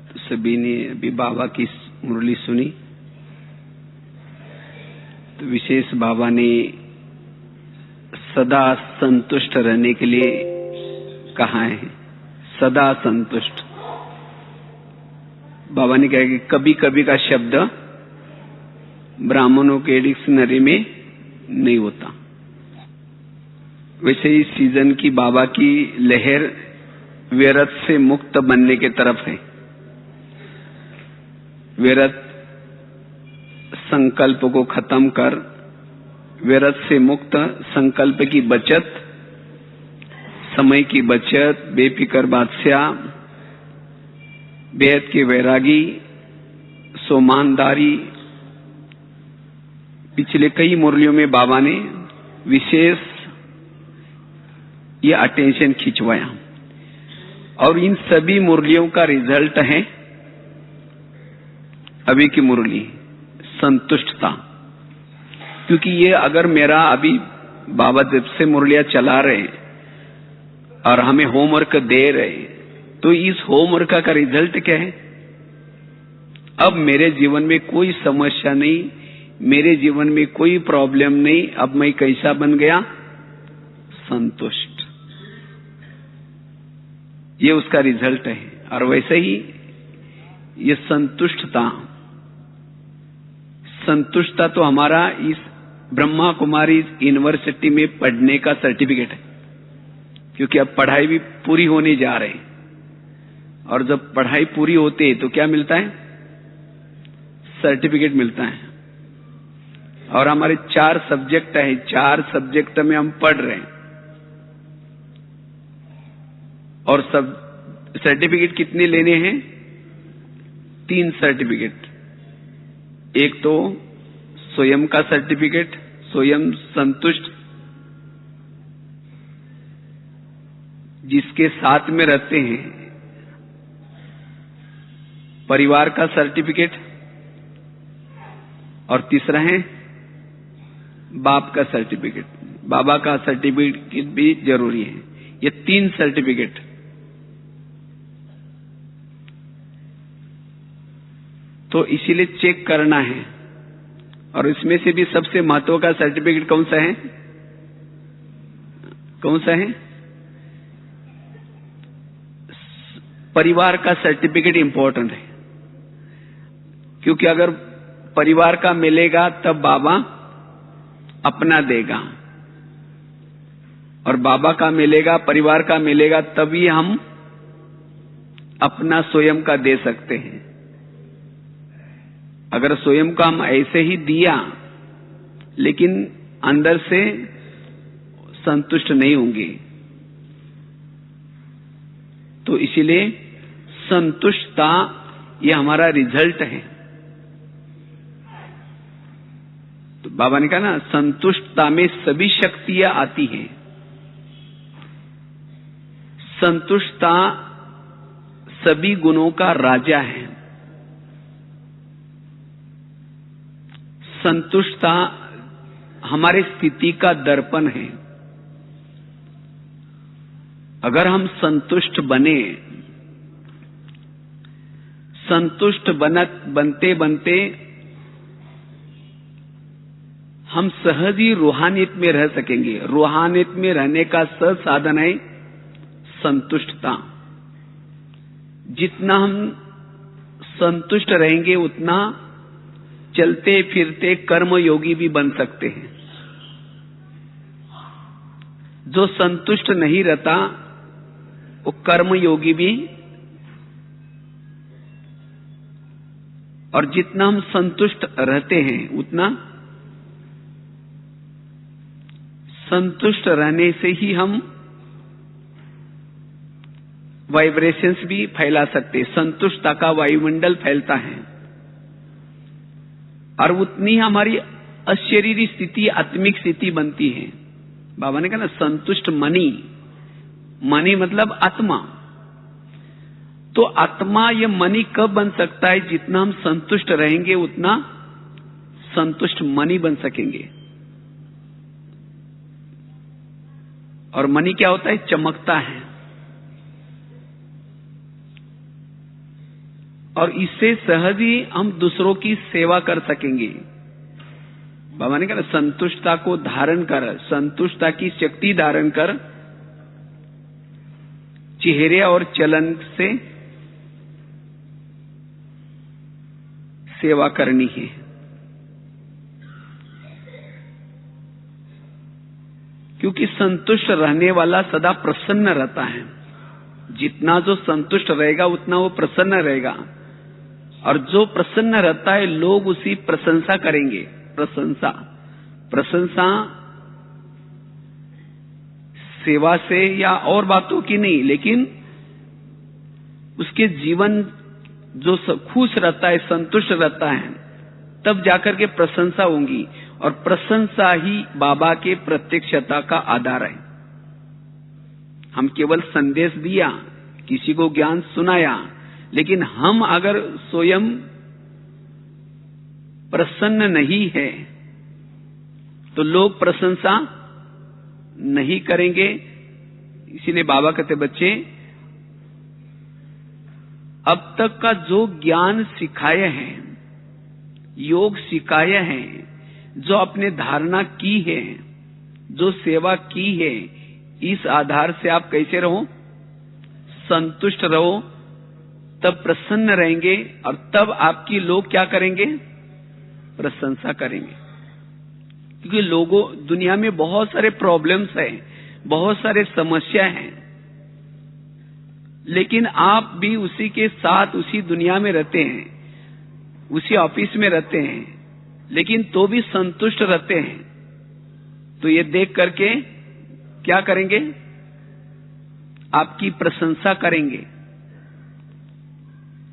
सभी ने अभी बाबा की मुरली सुनी। तो विशेष बाबा ने सदा संतुष्ट रहने के लिए कहा है। सदा संतुष्ट। बाबा ने कहा कि कभी कभी का शब्द ब्राह्मणों के डिक्शनरी में नहीं होता। वैसे ही सीजन की बाबा की लहर व्यर्थ से मुक्त बनने के तरफ है। व्यर्थ संकल्प को खत्म कर व्यर्थ से मुक्त, संकल्प की बचत, समय की बचत, बेफिक्र बादशाह, बेहद के वैरागी, सोमानदारी। पिछले कई मुरलियों में बाबा ने विशेष ये अटेंशन खिंचवाया और इन सभी मुरलियों का रिजल्ट है अभी की मुरली संतुष्टता। क्योंकि ये अगर मेरा अभी बाबा जब से मुरलियां चला रहे और हमें होमवर्क दे रहे, तो इस होमवर्क का रिजल्ट क्या है? अब मेरे जीवन में कोई समस्या नहीं, मेरे जीवन में कोई प्रॉब्लम नहीं। अब मैं कैसा बन गया? संतुष्ट। ये उसका रिजल्ट है। और वैसे ही ये संतुष्टता तो हमारा इस ब्रह्मा कुमारी यूनिवर्सिटी में पढ़ने का सर्टिफिकेट है। क्योंकि अब पढ़ाई भी पूरी होने जा रही है और जब पढ़ाई पूरी होती है तो क्या मिलता है? सर्टिफिकेट मिलता है। और हमारे 4 सब्जेक्ट है, 4 सब्जेक्ट में हम पढ़ रहे हैं और सब सर्टिफिकेट कितने लेने हैं? 3 सर्टिफिकेट। एक तो स्वयं का सर्टिफिकेट, स्वयं संतुष्ट, जिसके साथ में रहते हैं, परिवार का सर्टिफिकेट, और तीसरा है बाप का सर्टिफिकेट। बाबा का सर्टिफिकेट भी जरूरी है। ये 3 सर्टिफिकेट। तो इसीलिए चेक करना है। और इसमें से भी सबसे महत्व का सर्टिफिकेट कौन सा है? कौन सा है? परिवार का सर्टिफिकेट इंपॉर्टेंट है। क्योंकि अगर परिवार का मिलेगा तब बाबा अपना देगा, और बाबा का मिलेगा, परिवार का मिलेगा, तभी हम अपना स्वयं का दे सकते हैं। अगर स्वयं का हम ऐसे ही दिया लेकिन अंदर से संतुष्ट नहीं होंगे, तो इसीलिए संतुष्टता ये हमारा रिजल्ट है। तो बाबा ने कहा ना, संतुष्टता में सभी शक्तियां आती हैं। संतुष्टता सभी गुणों का राजा है। संतुष्टता हमारे स्थिति का दर्पण है। अगर हम संतुष्ट बने, संतुष्ट बनते बनते हम सहज ही रूहानियत में रह सकेंगे। रूहानियत में रहने का सहज साधन है संतुष्टता। जितना हम संतुष्ट रहेंगे उतना चलते फिरते कर्म योगी भी बन सकते हैं। जो संतुष्ट नहीं रहता वो कर्म योगी भी। और जितना हम संतुष्ट रहते हैं उतना संतुष्ट रहने से ही हम वाइब्रेशंस भी फैला सकते। संतुष्टता का वायुमंडल फैलता है और उतनी हमारी अशरीरी स्थिति, आत्मिक स्थिति बनती है। बाबा ने कहा ना, संतुष्ट मनी। मनी मतलब आत्मा। तो आत्मा ये मनी कब बन सकता है? जितना हम संतुष्ट रहेंगे उतना संतुष्ट मनी बन सकेंगे। और मनी क्या होता है? चमकता है। और इससे सहज ही हम दूसरों की सेवा कर सकेंगे। बाबा ने कहा संतुष्टता को धारण कर, संतुष्टता की शक्ति धारण कर, चेहरे और चलन से सेवा करनी है। क्योंकि संतुष्ट रहने वाला सदा प्रसन्न रहता है। जितना जो संतुष्ट रहेगा उतना वो प्रसन्न रहेगा, और जो प्रसन्न रहता है लोग उसी प्रशंसा करेंगे। प्रशंसा सेवा से या और बातों की नहीं, लेकिन उसके जीवन जो खुश रहता है, संतुष्ट रहता है, तब जाकर के प्रशंसा होंगी, और प्रशंसा ही बाबा के प्रत्यक्षता का आधार है। हम केवल संदेश दिया, किसी को ज्ञान सुनाया, लेकिन हम अगर स्वयं प्रसन्न नहीं है तो लोग प्रशंसा नहीं करेंगे। इसीलिए बाबा कहते बच्चे, अब तक का जो ज्ञान सिखाए हैं, योग सिखाए हैं, जो आपने धारणा की है, जो सेवा की है, इस आधार से आप कैसे रहो? संतुष्ट रहो, तब प्रसन्न रहेंगे, और तब आपकी लोग क्या करेंगे? प्रशंसा करेंगे। क्योंकि लोगों, दुनिया में बहुत सारे प्रॉब्लम्स हैं, बहुत सारे समस्या हैं, लेकिन आप भी उसी के साथ उसी दुनिया में रहते हैं, उसी ऑफिस में रहते हैं, लेकिन तो भी संतुष्ट रहते हैं। तो ये देख करके क्या करेंगे? आपकी प्रशंसा करेंगे।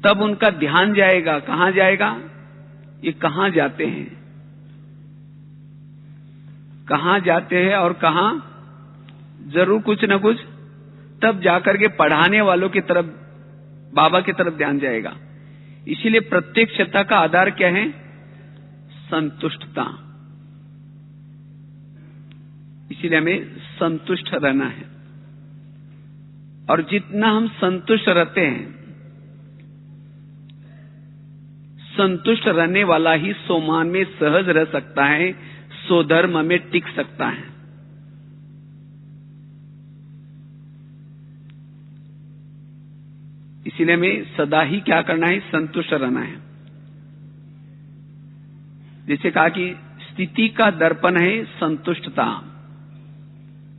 तब उनका ध्यान जाएगा, कहां जाएगा? ये कहां जाते हैं, कहां जाते हैं, और कहां जरूर कुछ न कुछ, तब जाकर के पढ़ाने वालों की तरफ, बाबा की तरफ ध्यान जाएगा। इसीलिए प्रत्यक्षता का आधार क्या है? संतुष्टता। इसीलिए हमें संतुष्ट रहना है, और जितना हम संतुष्ट रहते हैं, संतुष्ट रहने वाला ही सोमान में सहज रह सकता है, स्वधर्म में टिक सकता है। इसीलिए हमें सदा ही क्या करना है? संतुष्ट रहना है। जैसे कहा कि स्थिति का दर्पण है संतुष्टता।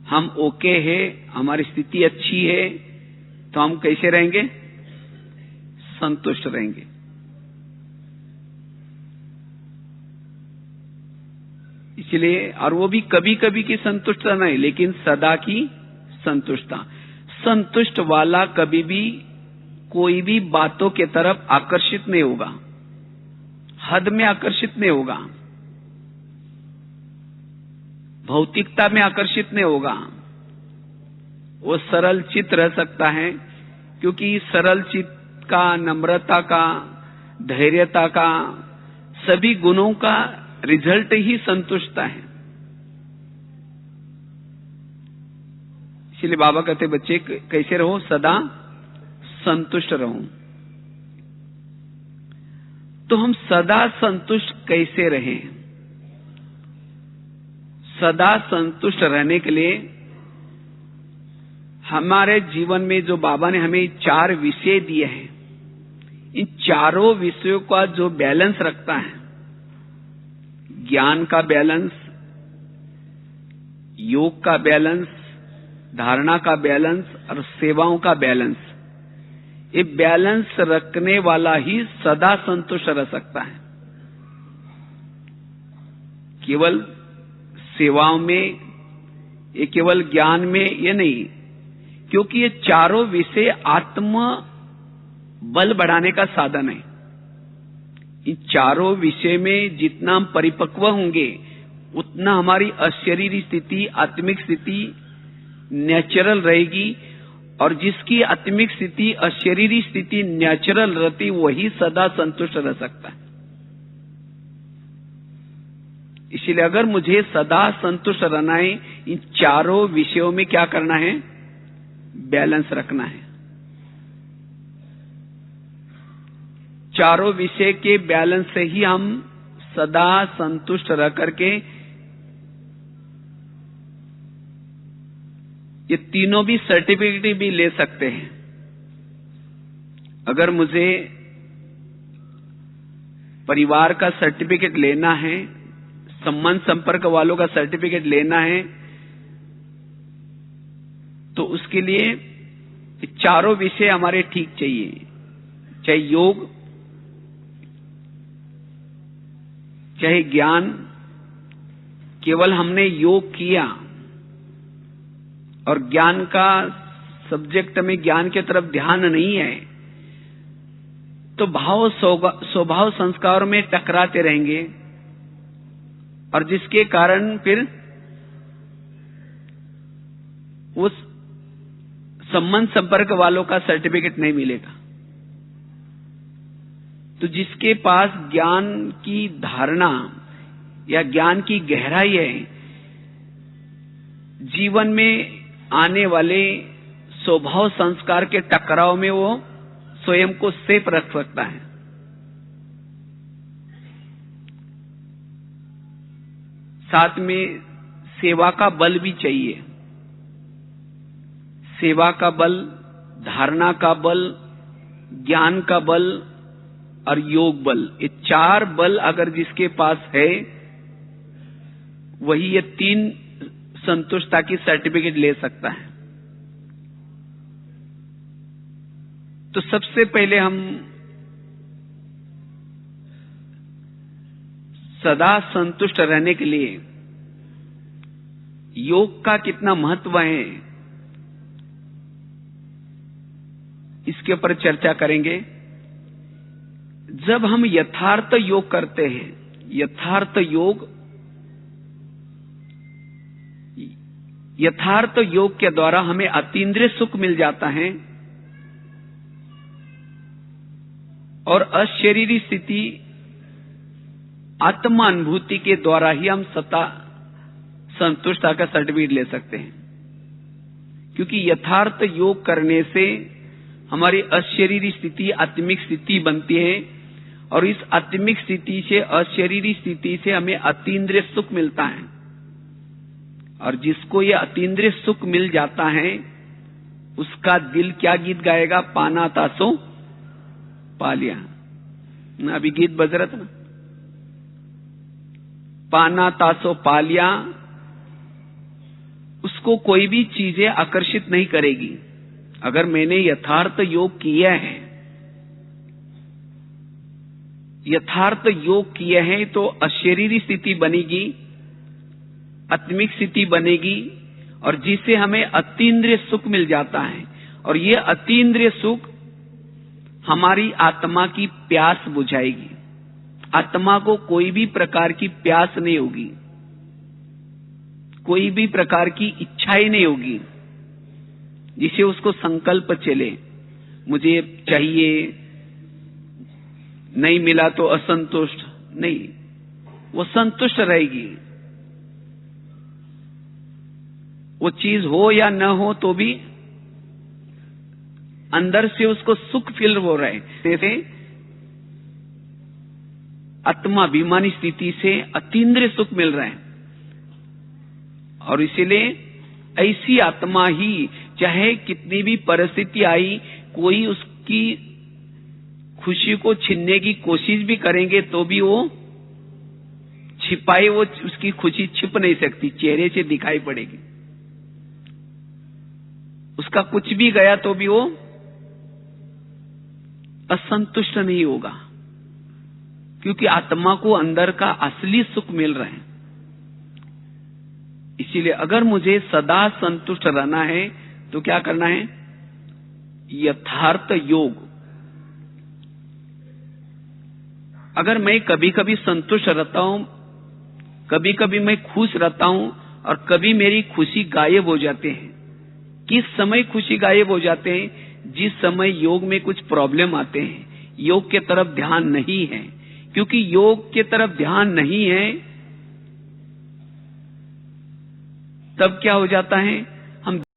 हम ओके है, हमारी स्थिति अच्छी है, तो हम कैसे रहेंगे? संतुष्ट रहेंगे। इसलिए, और वो भी कभी कभी की संतुष्टता नहीं, लेकिन सदा की संतुष्टता। संतुष्ट वाला कभी भी कोई भी बातों के तरफ आकर्षित नहीं होगा, हद में आकर्षित नहीं होगा, भौतिकता में आकर्षित नहीं होगा। वो सरल चित्त रह सकता है, क्योंकि सरल चित्त का, नम्रता का, धैर्यता का, सभी गुणों का रिजल्ट ही संतुष्टता है। इसलिए बाबा कहते बच्चे कैसे रहो? सदा संतुष्ट रहो। तो हम सदा संतुष्ट कैसे रहें? सदा संतुष्ट रहने के लिए हमारे जीवन में जो बाबा ने हमें 4 विषय दिए हैं, इन चारों विषयों का जो बैलेंस रखता है, ज्ञान का बैलेंस, योग का बैलेंस, धारणा का बैलेंस और सेवाओं का बैलेंस, ये बैलेंस रखने वाला ही सदा संतुष्ट रह सकता है। केवल सेवाओं में, ये केवल ज्ञान में ये नहीं, क्योंकि ये चारों विषय आत्म बल बढ़ाने का साधन है। इन चारों विषय में जितना हम परिपक्व होंगे, उतना हमारी अशरीरी स्थिति, आत्मिक स्थिति नेचुरल रहेगी, और जिसकी आत्मिक स्थिति, अशरीरी स्थिति नेचुरल रहती, वही सदा संतुष्ट रह सकता है। इसलिए अगर मुझे सदा संतुष्ट रहना है, इन चारों विषयों में क्या करना है? बैलेंस रखना है। चारों विषय के बैलेंस से ही हम सदा संतुष्ट रह करके ये तीनों भी सर्टिफिकेट भी ले सकते हैं। अगर मुझे परिवार का सर्टिफिकेट लेना है, संबंध संपर्क वालों का सर्टिफिकेट लेना है, तो उसके लिए चारों विषय हमारे ठीक चाहिए, चाहे योग, चाहे ज्ञान। केवल हमने योग किया और ज्ञान का सब्जेक्ट में ज्ञान की तरफ ध्यान नहीं है, तो भाव स्वभाव संस्कार में टकराते रहेंगे और जिसके कारण फिर उस संबंध संपर्क वालों का सर्टिफिकेट नहीं मिलेगा। तो जिसके पास ज्ञान की धारणा या ज्ञान की गहराई है, जीवन में आने वाले स्वभाव संस्कार के टकराव में वो स्वयं को सेफ रख सकता है। साथ में सेवा का बल भी चाहिए। सेवा का बल, धारणा का बल, ज्ञान का बल और योग बल, ये चार बल अगर जिसके पास है, वही ये तीन संतुष्टता की सर्टिफिकेट ले सकता है। तो सबसे पहले हम सदा संतुष्ट रहने के लिए योग का कितना महत्व है, इसके ऊपर चर्चा करेंगे। जब हम यथार्थ योग करते हैं, यथार्थ योग के द्वारा हमें अतीन्द्रिय सुख मिल जाता है और अशरीरी स्थिति आत्मानुभूति के द्वारा ही हम सत्ता संतुष्टता का सर्टिफिकेट ले सकते हैं। क्योंकि यथार्थ योग करने से हमारी अशरीरी स्थिति आत्मिक स्थिति बनती है और इस आत्मिक स्थिति से, अशरीरी स्थिति से हमें अतीन्द्रिय सुख मिलता है। और जिसको ये अतीन्द्रिय सुख मिल जाता है, उसका दिल क्या गीत गाएगा? पाना तासो पालिया। अभी गीत बज रहा था ना, पाना तासो पालिया। उसको कोई भी चीजें आकर्षित नहीं करेगी। अगर मैंने यथार्थ योग किया है, यथार्थ योग किया है, तो अशरीरी स्थिति बनेगी, आत्मिक स्थिति बनेगी और जिससे हमें अतीन्द्रिय सुख मिल जाता है। और ये अतीन्द्रिय सुख हमारी आत्मा की प्यास बुझाएगी। आत्मा को कोई भी प्रकार की प्यास नहीं होगी, कोई भी प्रकार की इच्छा ही नहीं होगी जिसे उसको संकल्प चले, मुझे चाहिए, नहीं मिला तो असंतुष्ट नहीं, वो संतुष्ट रहेगी। वो चीज हो या न हो तो भी अंदर से उसको सुख फील हो रहा है। जैसे आत्माभिमानी स्थिति से अतीन्द्रिय सुख मिल रहा है। और इसीलिए ऐसी आत्मा ही, चाहे कितनी भी परिस्थिति आई, कोई उसकी खुशी को छीनने की कोशिश भी करेंगे तो भी वो छिपाए, वो उसकी खुशी छिप नहीं सकती, चेहरे से दिखाई पड़ेगी। उसका कुछ भी गया तो भी वो असंतुष्ट नहीं होगा, क्योंकि आत्मा को अंदर का असली सुख मिल रहा है। इसीलिए अगर मुझे सदा संतुष्ट रहना है तो क्या करना है? यथार्थ योग। अगर मैं कभी कभी संतुष्ट रहता हूं, कभी कभी मैं खुश रहता हूं और कभी मेरी खुशी गायब हो जाते हैं। किस समय खुशी गायब हो जाते हैं? जिस समय योग में कुछ प्रॉब्लम आते हैं, योग के तरफ ध्यान नहीं है। क्योंकि योग के तरफ ध्यान नहीं है, तब क्या हो जाता है? हम